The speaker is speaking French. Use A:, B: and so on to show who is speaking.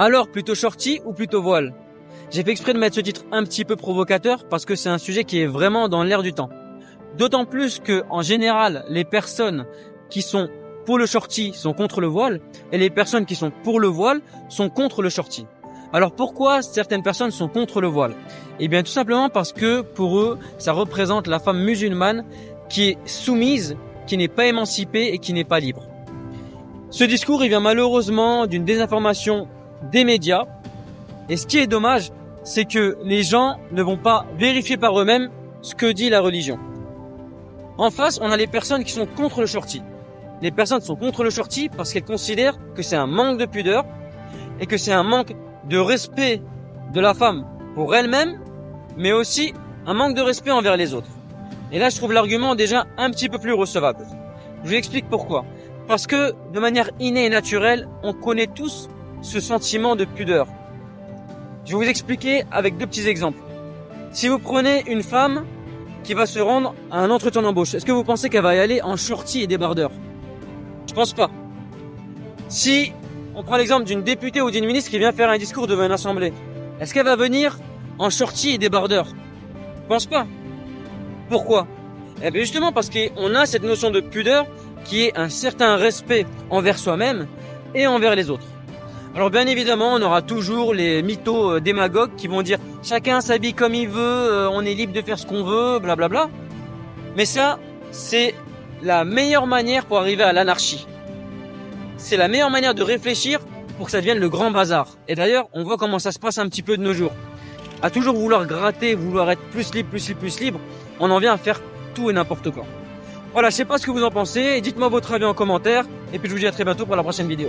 A: Alors, plutôt shorty ou plutôt voile? J'ai fait exprès de mettre ce titre un petit peu provocateur parce que c'est un sujet qui est vraiment dans l'air du temps. D'autant plus que, en général, les personnes qui sont pour le shorty sont contre le voile et les personnes qui sont pour le voile sont contre le shorty. Alors pourquoi certaines personnes sont contre le voile? Eh bien tout simplement parce que pour eux, ça représente la femme musulmane qui est soumise, qui n'est pas émancipée et qui n'est pas libre. Ce discours, il vient malheureusement d'une désinformation des médias. Et ce qui est dommage, c'est que les gens ne vont pas vérifier par eux-mêmes ce que dit la religion. En face, on a les personnes qui sont contre le shorty. Les personnes sont contre le shorty parce qu'elles considèrent que c'est un manque de pudeur et que c'est un manque de respect de la femme pour elle-même, mais aussi un manque de respect envers les autres. Et là, je trouve l'argument déjà un petit peu plus recevable. Je vous explique pourquoi. Parce que de manière innée et naturelle, on connaît tous ce sentiment de pudeur. Je vais vous expliquer avec deux petits exemples. Si vous prenez une femme qui va se rendre à un entretien d'embauche, est-ce que vous pensez qu'elle va y aller en shorty et débardeur? Je pense pas. Si on prend l'exemple d'une députée ou d'une ministre qui vient faire un discours devant une assemblée, est-ce qu'elle va venir en shorty et débardeur? Je pense pas. Pourquoi? Eh bien justement parce qu'on a cette notion de pudeur qui est un certain respect envers soi-même et envers les autres. Alors bien évidemment, on aura toujours les mythos démagogues qui vont dire chacun s'habille comme il veut, on est libre de faire ce qu'on veut, blablabla. Mais ça, c'est la meilleure manière pour arriver à l'anarchie. C'est la meilleure manière de réfléchir pour que ça devienne le grand bazar. Et d'ailleurs, on voit comment ça se passe un petit peu de nos jours. À toujours vouloir gratter, vouloir être plus libre, on en vient à faire tout et n'importe quoi. Voilà, je sais pas ce que vous en pensez, dites-moi votre avis en commentaire, et puis je vous dis à très bientôt pour la prochaine vidéo.